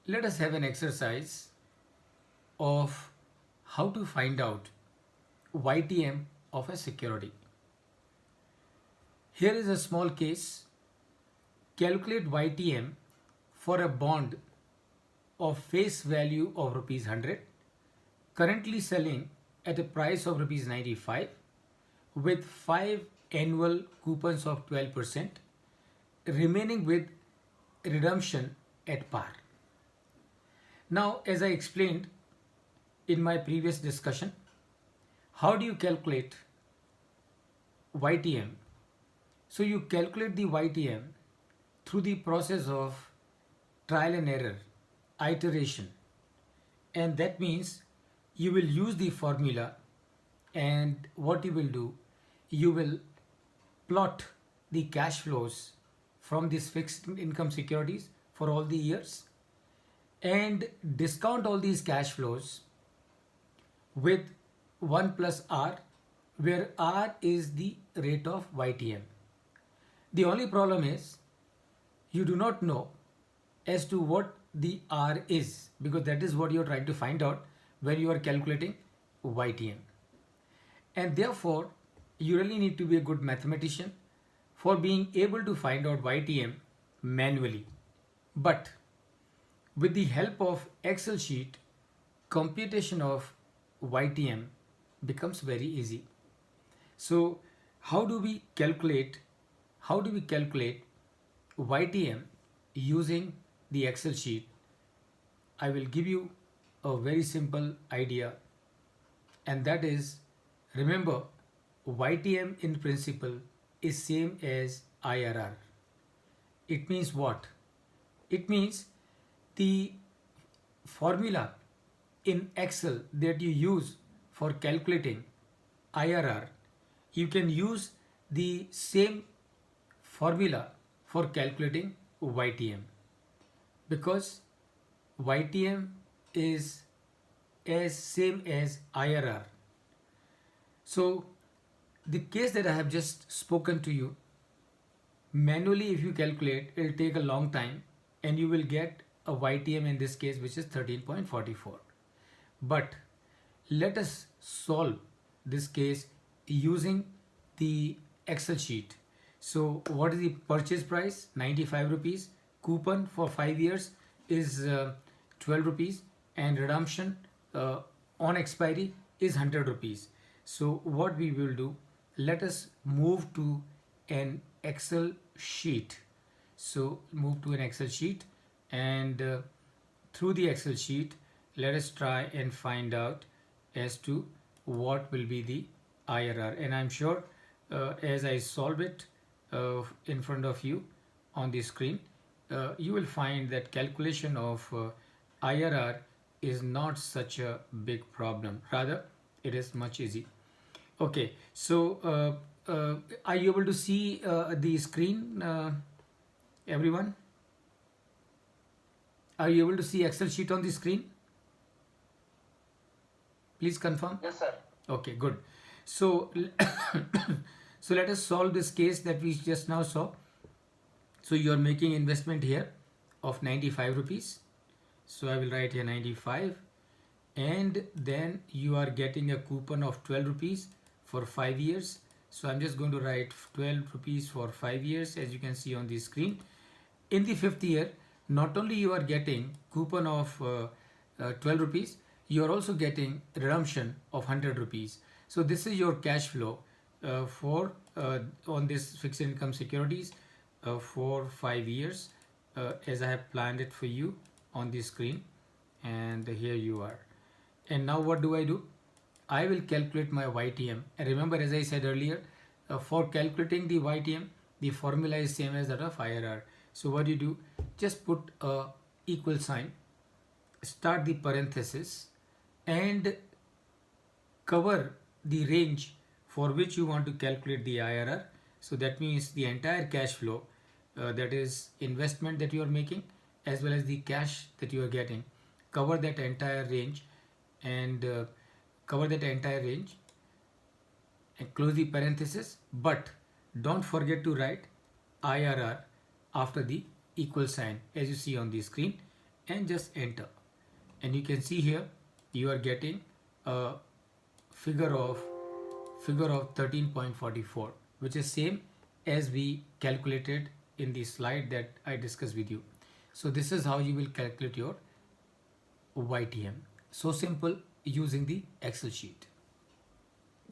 Let us have an exercise of how to find out YTM of a security. Here is a small case. Calculate YTM for a bond of face value of rupees 100, currently selling at a price of rupees 95 with 5 annual coupons of 12%, remaining with redemption at par. Now, as I explained in my previous discussion, how do you calculate YTM? So you calculate the YTM through the process of trial and error, iteration, and that means you will use the formula, and what you will do, you will plot the cash flows from these fixed income securities for all the years and discount all these cash flows with 1 plus R, where R is the rate of YTM. The only problem is you do not know as to what the R is, because that is what you are trying to find out when you are calculating YTM. And therefore, you really need to be a good mathematician for being able to find out YTM manually. But with the help of Excel sheet, computation of YTM becomes very easy. So how do we calculate YTM using the Excel sheet? I will give you a very simple idea, and that is, remember, YTM in principle is same as IRR. It means what? It means the formula in Excel that you use for calculating IRR, you can use the same formula for calculating YTM, because YTM is as same as IRR. So the case that I have just spoken to you, manually if you calculate, it will take a long time and you will get a YTM in this case which is 13.44. But let us solve this case using the Excel sheet. So what is the purchase price? 95 rupees. Coupon for 5 years is 12 rupees, and redemption on expiry is 100 rupees. So what we will do, let us move to an Excel sheet. So move to an Excel sheet, and through the Excel sheet, let us try and find out as to what will be the IRR. And I'm sure as I solve it in front of you on the screen, you will find that calculation of IRR is not such a big problem. Rather, it is much easy. Okay, so are you able to see the screen, everyone? Are you able to see Excel sheet on the screen? Please confirm. Yes, sir. Okay, good. So, so let us solve this case that we just now saw. So you are making investment here of 95 rupees. So I will write here 95, and then you are getting a coupon of 12 rupees for 5 years. So I'm just going to write 12 rupees for 5 years, as you can see on the screen. In the 5th year, not only you are getting coupon of 12 rupees, you are also getting redemption of 100 rupees. So this is your cash flow for on this fixed income securities for 5 years, as I have planned it for you on the screen, and here you are. And now what do? I will calculate my YTM. And remember, as I said earlier, for calculating the YTM, the formula is same as that of IRR. So what do? Just put a equal sign, start the parenthesis, and cover the range for which you want to calculate the IRR. So that means the entire cash flow, that is investment that you are making, as well as the cash that you are getting, cover that entire range, and close the parenthesis, but don't forget to write IRR after the equal sign, as you see on the screen. and just enter. And you can see here you are getting a figure of 13.44, which is same as we calculated in the slide that I discussed with you. So this is how you will calculate your YTM. So simple using the Excel sheet.